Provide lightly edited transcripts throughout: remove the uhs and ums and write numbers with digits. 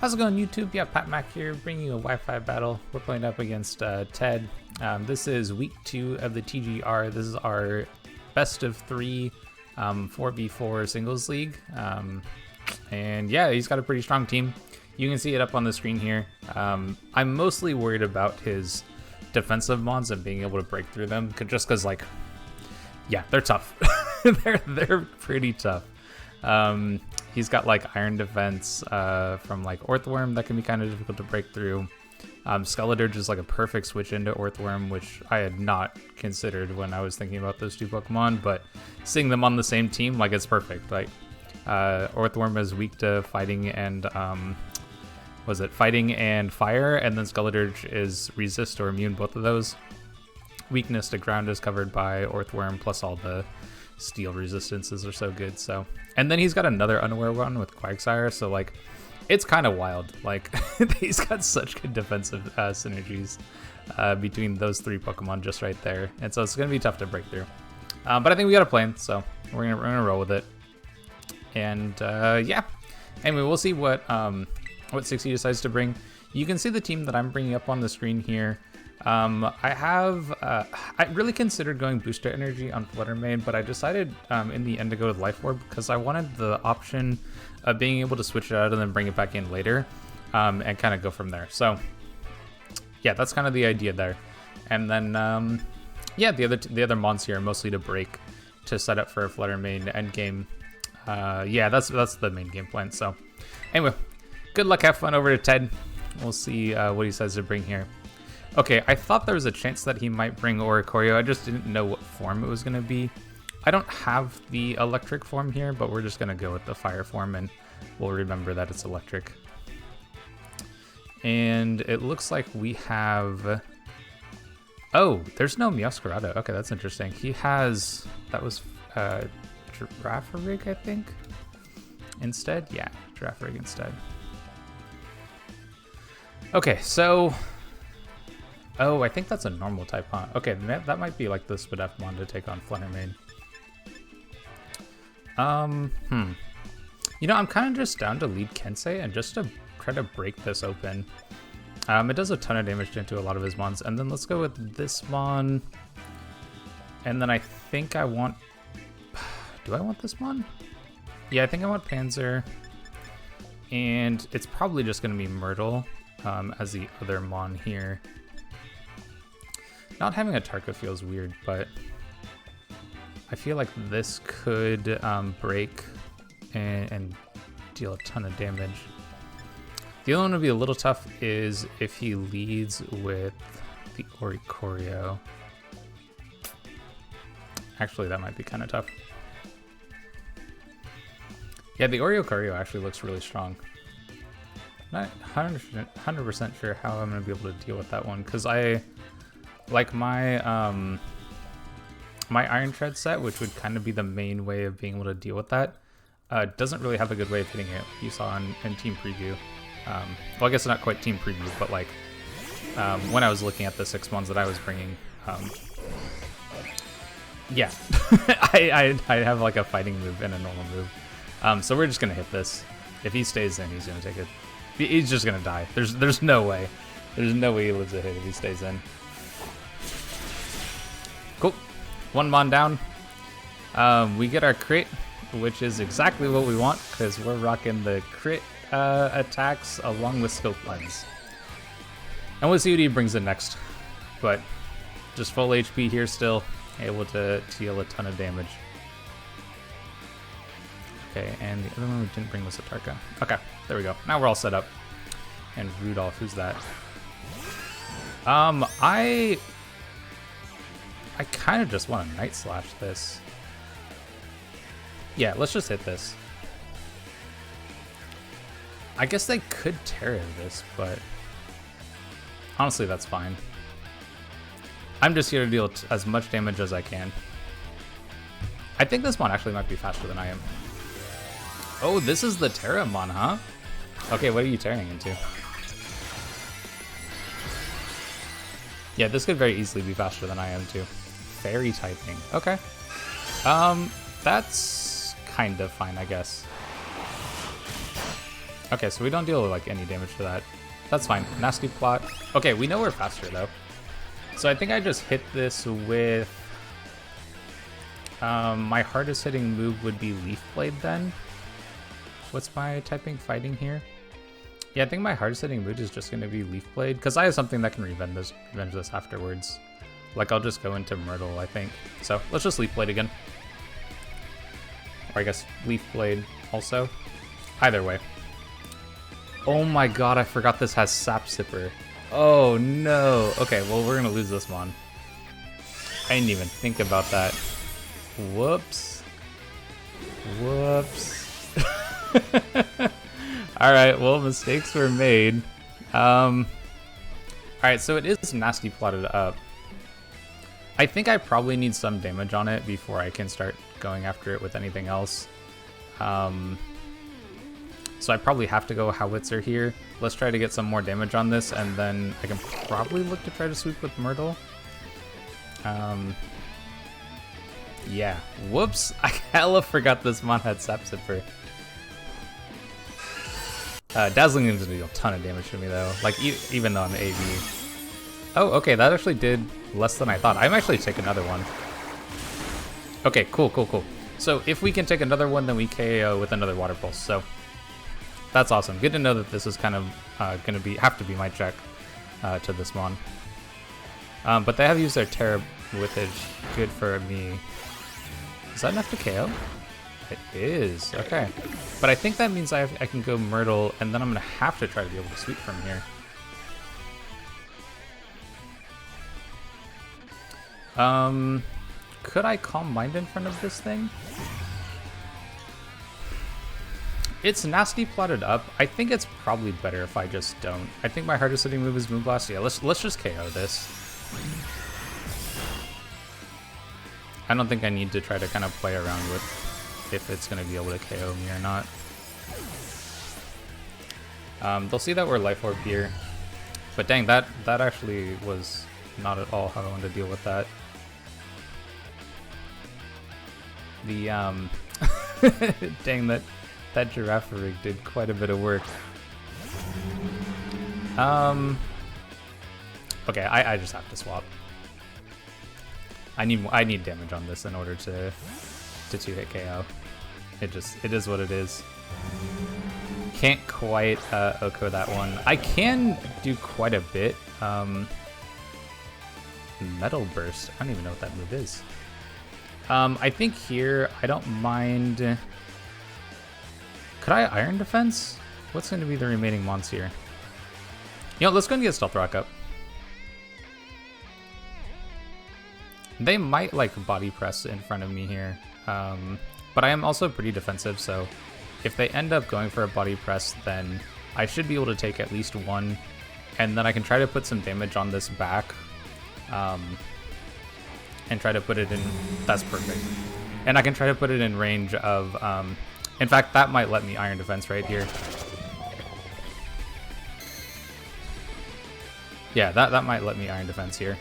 How's it going, YouTube? Yeah, Pat Mac here, bringing you a Wi-Fi battle. We're playing up against Ted. This is week 2 of the TGR. This is our best of 3 4v4 singles league. And yeah, he's got a pretty strong team. You can see it up on the screen here. I'm mostly worried about his defensive mons and being able to break through them, just because, like, yeah, they're tough. they're pretty tough. He's got like iron defense from like Orthworm that can be kind of difficult to break through. Skeletor is like a perfect switch into Orthworm, which I had not considered when I was thinking about those two Pokemon, but seeing them on the same team, like, it's perfect. Like, Orthworm is weak to fighting and fighting and fire, and then Skeletor is resist or immune, both of those. Weakness to ground is covered by Orthworm, plus all the steel resistances are so good. So, and then he's got another unaware one with Quagsire, so like, it's kind of wild. Like, he's got such good defensive synergies between those 3 Pokemon just right there, and so it's gonna be tough to break through. But I think we got a plan, so we're gonna roll with it. And yeah, anyway, we'll see what 60 decides to bring. You can see the team that I'm bringing up on the screen here. I really considered going Booster Energy on Flutter main, but I decided in the end to go with Life Orb because I wanted the option of being able to switch it out and then bring it back in later, and kind of go from there. So yeah, that's kind of the idea there. And then yeah, the other mons here are mostly to break to set up for a Flutter main end game. Yeah, that's the main game plan. So anyway, good luck, have fun over to Ted. We'll see what he says to bring here. Okay, I thought there was a chance that he might bring Oricorio. I just didn't know what form it was going to be. I don't have the electric form here, but we're just going to go with the fire form, and we'll remember that it's electric. And it looks like we have... Oh, there's no Meowscarada. Okay, that's interesting. He has... That was Girafarig, I think? Instead? Yeah, Girafarig instead. Okay, so... Oh, I think that's a normal type, huh? Okay, that might be like the Spadef mon to take on Flutter main. You know, I'm kind of just down to lead Kensei and just to try to break this open. It does a ton of damage into a lot of his mons. And then let's go with this mon. And then I think I want... Do I want this mon? Yeah, I think I want Panzer. And it's probably just going to be Myrtle as the other mon here. Not having a Tarka feels weird, but I feel like this could break and deal a ton of damage. The only one would be a little tough is if he leads with the Oricorio. Actually, that might be kind of tough. Yeah, the Oricorio actually looks really strong. Not 100% sure how I'm going to be able to deal with that one, because like my Iron Tread set, which would kind of be the main way of being able to deal with that, doesn't really have a good way of hitting it. You saw in Team Preview. Well, I guess not quite Team Preview, but like when I was looking at the 6 mons that I was bringing, yeah, I have like a fighting move and a normal move. So we're just gonna hit this. If he stays in, he's gonna take it. He's just gonna die. There's no way. There's no way he lives a hit if he stays in. Cool. 1 mon down. We get our crit, which is exactly what we want because we're rocking the crit attacks along with Scope Lens. And we'll see what he brings in next. But just full HP here still, able to deal a ton of damage. Okay, and the other one we didn't bring was a Tarka. Okay, there we go. Now we're all set up. And Rudolph, who's that? I kind of just want to Night Slash this. Yeah, let's just hit this. I guess they could Terra this, but honestly, that's fine. I'm just here to deal as much damage as I can. I think this mon actually might be faster than I am. Oh, this is the Terra mon, huh? Okay, what are you tearing into? Yeah, this could very easily be faster than I am too. Fairy typing. Okay. That's kind of fine, I guess. Okay, so we don't deal like any damage to that. That's fine. Nasty plot. Okay, we know we're faster though. So I think I just hit this with... my hardest hitting move would be Leaf Blade then. What's my typing fighting here? Yeah, I think my hardest hitting move is just going to be Leaf Blade, because I have something that can revenge this afterwards. Like, I'll just go into Myrtle, I think. So, let's just Leaf Blade again. Or I guess Leaf Blade also. Either way. Oh my god, I forgot this has Sap Sipper. Oh no. Okay, well, we're going to lose this one. I didn't even think about that. Whoops. Whoops. Alright, well, mistakes were made. Alright, so it is nasty plotted up. I think I probably need some damage on it before I can start going after it with anything else. So I probably have to go Howitzer here. Let's try to get some more damage on this, and then I can probably look to try to sweep with Myrtle. Yeah. Whoops! I hella forgot this mon had Sap Sipper. Dazzling is gonna do a ton of damage to me though, like even though I'm AV. Oh, okay, that actually did less than I thought. I'm actually take another one. Okay, cool. So if we can take another one, then we KO with another Water Pulse, so that's awesome. Good to know that this is kind of gonna have to be my check to this mon. But they have used their Terra Withage. Good for me. Is that enough to KO? It is, okay. But I think that means I can go Myrtle, and then I'm gonna have to try to be able to sweep from here. Could I Calm Mind in front of this thing? It's nasty plotted up. I think it's probably better if I just don't. I think my hardest hitting move is Moonblast. Yeah, let's just KO this. I don't think I need to try to kind of play around with if it's going to be able to KO me or not. They'll see that we're Life Orb here. But dang, that actually was not at all how I wanted to deal with that. The, dang, that Giraffe rig did quite a bit of work. Okay, I just have to swap. I need damage on this in order to 2-hit KO. It is what it is. Can't quite Oko that one. I can do quite a bit. Metal Burst. I don't even know what that move is. I think here I don't mind. Could I Iron Defense? What's going to be the remaining mons here? You know, let's go and get Stealth Rock up. They might like body press in front of me here. But I am also pretty defensive, so if they end up going for a body press, then I should be able to take at least one, and then I can try to put some damage on this back, and try to put it in. That's perfect. And I can try to put it in range of. In fact, that might let me Iron Defense right here. Yeah, that might let me Iron Defense here.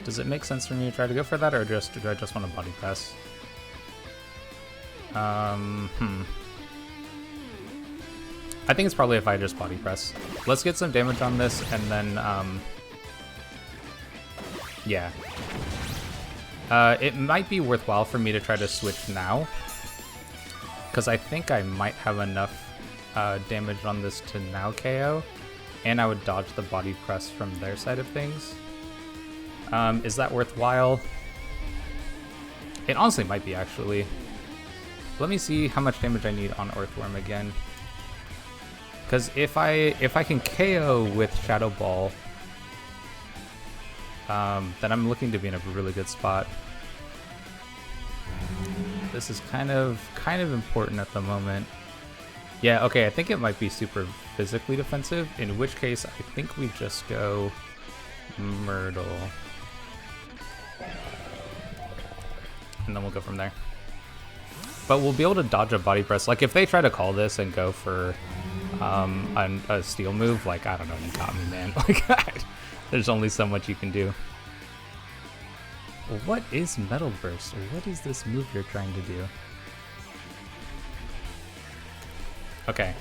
Does it make sense for me to try to go for that, or do I just want to body press? I think it's probably if I just body press. Let's get some damage on this, and then, yeah. It might be worthwhile for me to try to switch now, because I think I might have enough damage on this to now KO, and I would dodge the body press from their side of things. Is that worthwhile? It honestly might be, actually. Let me see how much damage I need on Earthworm again. Because if I can KO with Shadow Ball, then I'm looking to be in a really good spot. This is kind of important at the moment. Yeah, okay, I think it might be super physically defensive, in which case I think we just go Myrtle. And then we'll go from there. But we'll be able to dodge a body press. Like, if they try to call this and go for a steel move, like, I don't know, you got me, man. Like, there's only so much you can do. What is Metal Burst? Or what is this move you're trying to do? Okay.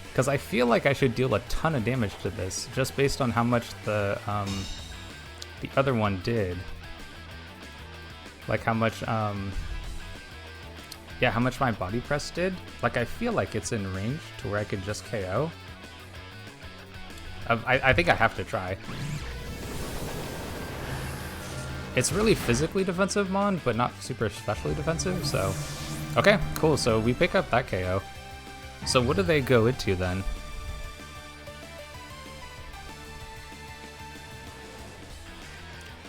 Because I feel like I should deal a ton of damage to this, just based on how much the other one did. Like how much, yeah, how much my body press did. Like I feel like it's in range to where I could just KO. I think I have to try. It's really physically defensive Mon, but not super specially defensive, so... Okay, cool, so we pick up that KO. So what do they go into then?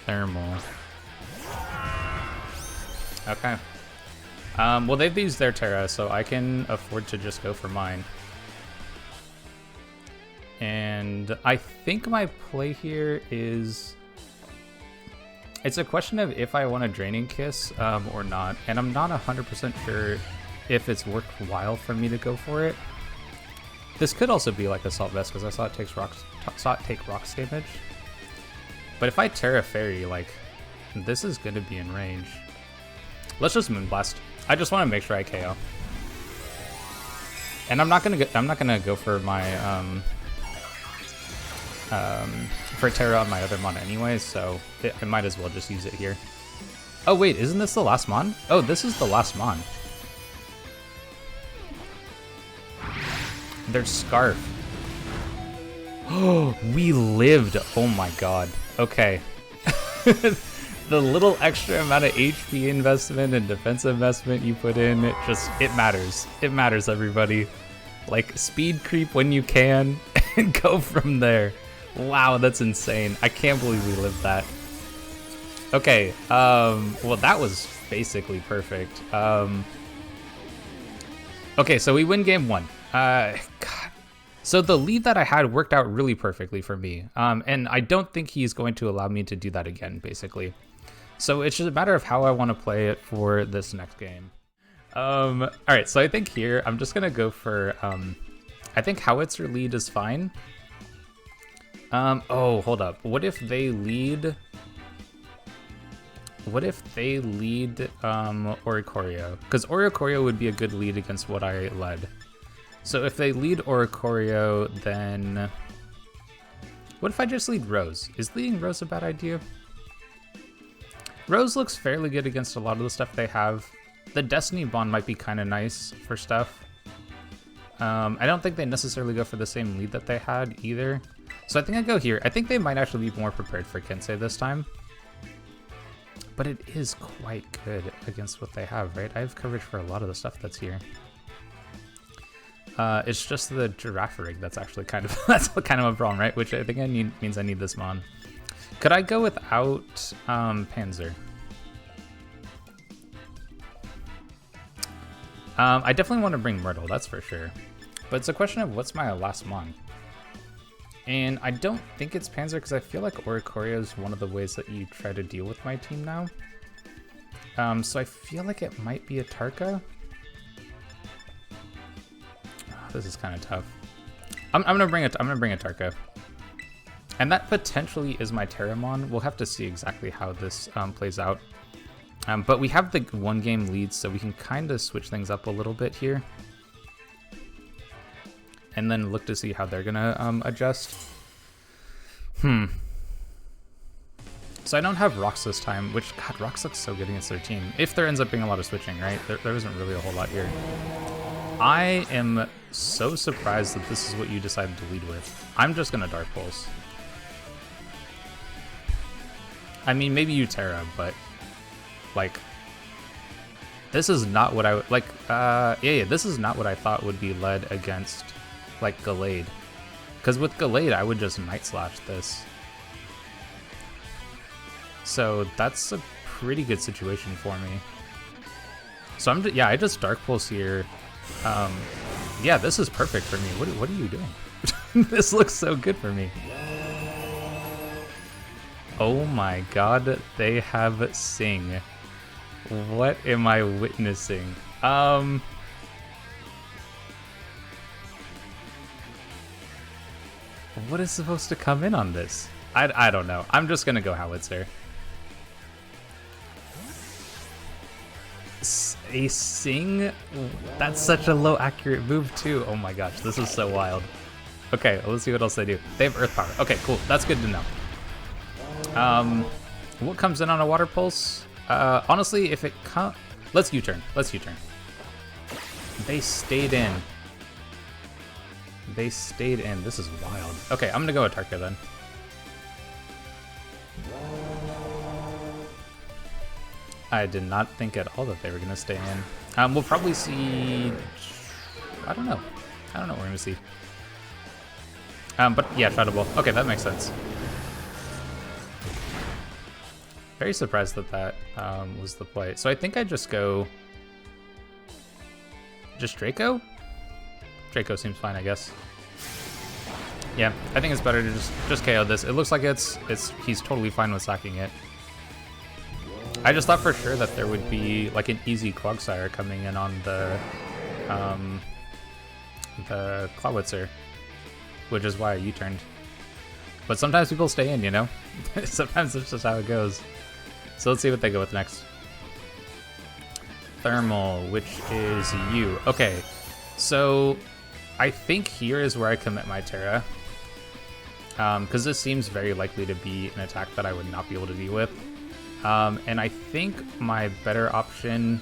Thermal. Okay. Well, they've used their Terra, so I can afford to just go for mine. And I think my play here is... It's a question of if I want a Draining Kiss or not, and I'm not 100% sure if it's worthwhile for me to go for it. This could also be like Assault Vest, because I saw it take rocks damage. But if I Terra Fairy, like, this is going to be in range. Let's just Moonblast. I just want to make sure I KO. And I'm not gonna go for my for Terra on my other Mon anyway, so I might as well just use it here. Oh wait, isn't this the last Mon? Oh, this is the last Mon. There's Scarf. Oh, we lived. Oh my god. Okay. The little extra amount of HP investment and defense investment you put in, it matters. It matters, everybody. Like, speed creep when you can, and go from there. Wow, that's insane. I can't believe we lived that. Okay, well, that was basically perfect. Okay, so we win game 1. God. So the lead that I had worked out really perfectly for me, and I don't think he's going to allow me to do that again, basically. So it's just a matter of how I want to play it for this next game. All right, so I think here I'm just gonna go for, I think Howitzer lead is fine. Oh, hold up. What if they lead? What if they lead Oricorio? Because Oricorio would be a good lead against what I led. So if they lead Oricorio, then what if I just lead Rose? Is leading Rose a bad idea? Rose looks fairly good against a lot of the stuff they have. The Destiny Bond might be kind of nice for stuff. I don't think they necessarily go for the same lead that they had either. So I think I go here. I think they might actually be more prepared for Kensei this time. But it is quite good against what they have, right? I have coverage for a lot of the stuff that's here. It's just the Giraffe Rig that's actually kind of that's kind of a problem, right? Which I think means I need this Mon. Could I go without Panzer? I definitely want to bring Myrtle, that's for sure. But it's a question of what's my last Mon. And I don't think it's Panzer because I feel like Oricorio is one of the ways that you try to deal with my team now. So I feel like it might be a Tarka. Oh, this is kind of tough. I'm gonna bring a Tarka. And that potentially is my Terramon. We'll have to see exactly how this plays out. But we have the 1-game lead, so we can kind of switch things up a little bit here. And then look to see how they're gonna adjust. So I don't have Rocks this time, which, God, Rocks looks so good against their team. If there ends up being a lot of switching, right? There isn't really a whole lot here. I am so surprised that this is what you decided to lead with. I'm just gonna Dark Pulse. I mean, maybe you Terra, but like, this is not what I would like. Yeah, this is not what I thought would be led against like Gallade, because with Gallade I would just Night Slash this. So that's a pretty good situation for me. So I just Dark Pulse here. Yeah, this is perfect for me. What are you doing? This looks so good for me. Oh my god, they have Sing. What am I witnessing? What is supposed to come in on this? I don't know. I'm just gonna go Howitzer. A Sing? That's such a low accurate move too. Oh my gosh, this is so wild. Okay, let's see what else they do. They have Earth Power. Okay, cool. That's good to know. What comes in on a Water Pulse? Honestly, if it comes... Let's U-turn. Let's U-turn. They stayed in. They stayed in. This is wild. Okay, I'm gonna go Atarka then. I did not think at all that they were gonna stay in. We'll probably see... I don't know. I don't know what we're gonna see. But yeah, Shadow Ball. Okay, that makes sense. Very surprised that that was the play. So I think I just go... Just Draco? Draco seems fine, I guess. Yeah, I think it's better to just KO this. It looks like he's totally fine with sacking it. I just thought for sure that there would be like an easy Quagsire coming in on the Clawitzer, which is why I U-turned. But sometimes people stay in, you know? Sometimes that's just how it goes. So let's see what they go with next. Thermal, which is you. Okay, so I think here is where I commit my Terra. Because this seems very likely to be an attack that I would not be able to deal with. And I think my better option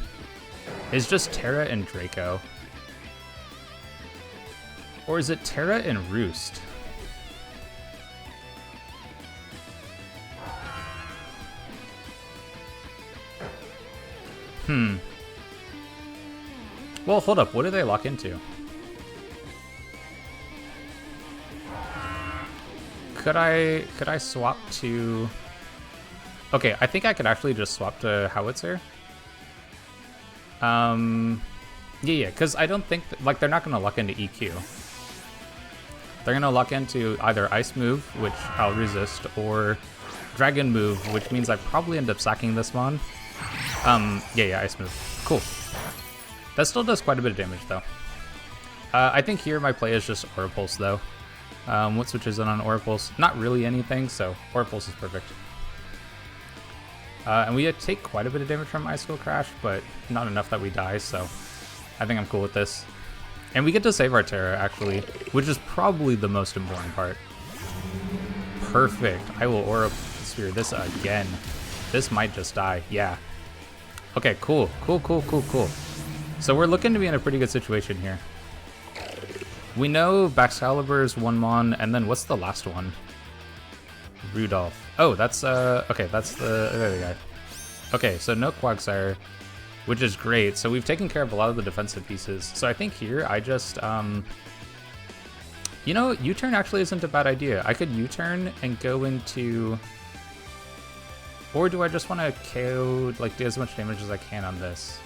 is just Terra and Draco. Or is it Terra and Roost? Well, hold up. What do they lock into? Could I swap to... Okay, I think I could actually just swap to Howitzer. Yeah, because I don't think... Like, they're not going to lock into EQ. They're going to lock into either Ice Move, which I'll resist, or Dragon Move, which means I probably end up sacking this mon. Yeah, Ice Move. Cool. That still does quite a bit of damage, though. I think here my play is just Aura Pulse, though. What switches in on Aura Pulse? Not really anything, so Aura Pulse is perfect. And we take quite a bit of damage from Icicle Crash, but not enough that we die, so I think I'm cool with this. And we get to save our Terra, actually, which is probably the most important part. Perfect. I will Aura Sphere this again. This might just die. Yeah. Okay, cool. Cool. So we're looking to be in a pretty good situation here. We know Baxcalibur's one mon, and then what's the last one? Rudolph. Oh, that's, okay, that's the other guy. Okay, so no Quagsire, which is great. So we've taken care of a lot of the defensive pieces. So I think here I just, you know, U-turn actually isn't a bad idea. I could U-turn and go into... Or do I just want to KO, like, do as much damage as I can on this?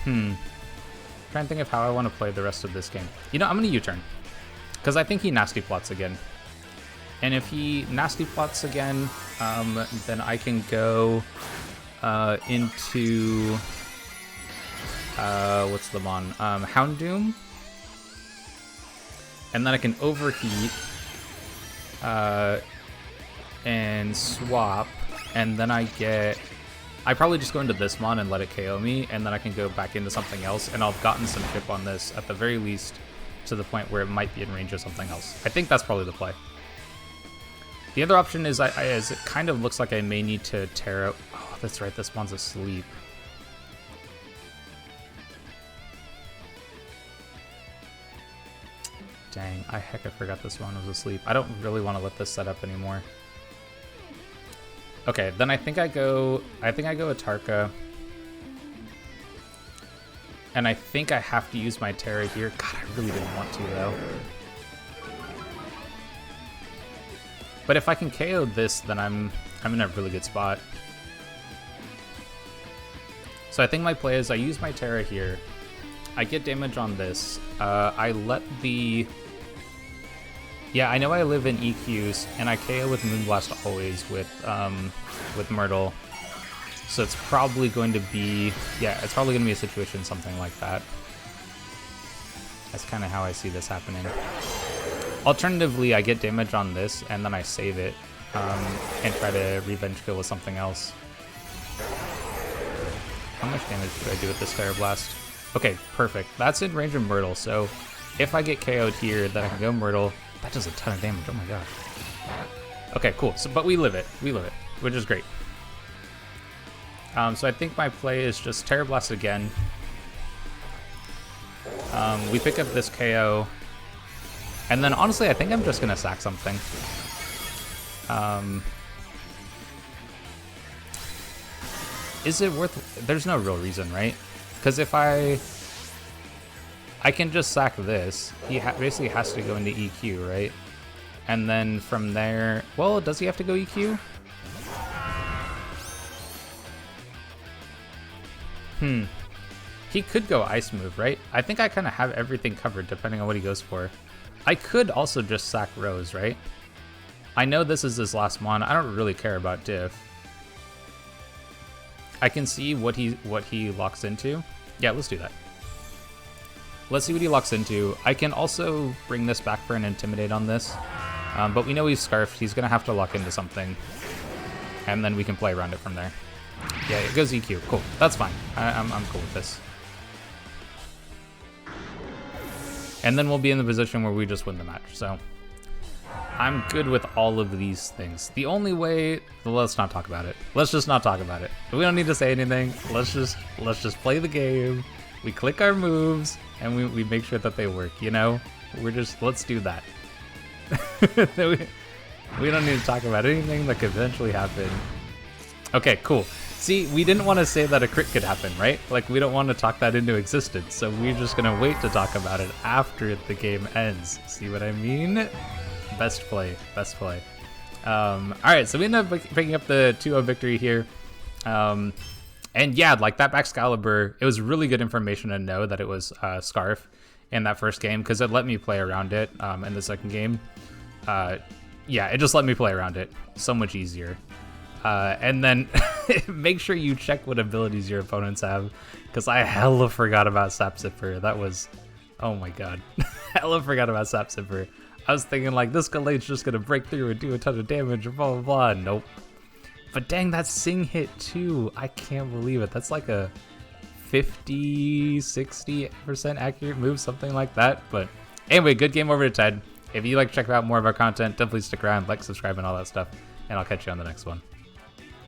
Trying to think of how I want to play the rest of this game. You know, I'm going to U-turn. Because I think he Nasty Plots again. And if he Nasty Plots again, then I can go into... what's the mon? Houndoom. And then I can Overheat. And swap. And then I get... I probably just go into this mon and let it KO me, and then I can go back into something else, and I'll have gotten some chip on this, at the very least, to the point where it might be in range of something else. I think that's probably the play. The other option is, as it kind of looks like I may need to Terra... Oh, that's right, this mon's asleep. Dang, I forgot this one was asleep. I don't really want to let this set up anymore. Okay, then I think I go Atarka. And I think I have to use my Terra here. God, I really didn't want to, though. But if I can KO this, then I'm in a really good spot. So I think my play is I use my Terra here. I get damage on this. I let the... Yeah, I know I live in EQs, and I KO with Moonblast always with Myrtle. So it's probably going to be... Yeah, it's probably going to be a situation something like that. That's kind of how I see this happening. Alternatively, I get damage on this, and then I save it. and try to revenge kill with something else. How much damage do I do with this Terra Blast? Okay, perfect. That's in range of Myrtle, so if I get KO'd here, then I can go Myrtle. That does a ton of damage, oh my god. Okay, cool, so, but we live it, which is great. So I think my play is just Terra Blast again. We pick up this KO, and then honestly, I think I'm just gonna sack something. Is it worth? There's no real reason, right? Because if I can just sack this, he basically has to go into EQ, right? And then from there, well, does he have to go EQ? He could go Ice Move, right? I think I kind of have everything covered depending on what he goes for. I could also just sack Rose, right? I know this is his last mon. I don't really care about diff. I can see what he locks into. Yeah, let's do that. Let's see what he locks into. I can also bring this back for an Intimidate on this. But we know he's Scarfed. He's going to have to lock into something. And then we can play around it from there. Yeah, it goes EQ. Cool. That's fine. I'm cool with this. And then we'll be in the position where we just win the match. So I'm good with all of these things. The only way, let's not talk about it. Let's just not talk about it. We don't need to say anything. Let's just play the game. We click our moves and we make sure that they work, you know? Let's do that. We don't need to talk about anything that could eventually happen. Okay, cool. See, we didn't want to say that a crit could happen, right? Like, we don't want to talk that into existence, so we're just gonna wait to talk about it after the game ends. See what I mean? Best play, best play. Alright, so we end up picking up the 2-0 victory here. And yeah, like that Excalibur, it was really good information to know that it was Scarf in that first game, because it let me play around it in the second game. Yeah, it just let me play around it so much easier. And then make sure you check what abilities your opponents have, because I hella forgot about Sap Zipper. That was, oh my god, hella forgot about Sap Zipper. I was thinking like this Gallade's just gonna break through and do a ton of damage or blah blah blah. Nope. But dang, that Sing hit too. I can't believe it. That's like a 50-60% accurate move, something like that. But anyway, good game over to Ted. If you like to check out more of our content, definitely stick around, like, subscribe, and all that stuff. And I'll catch you on the next one.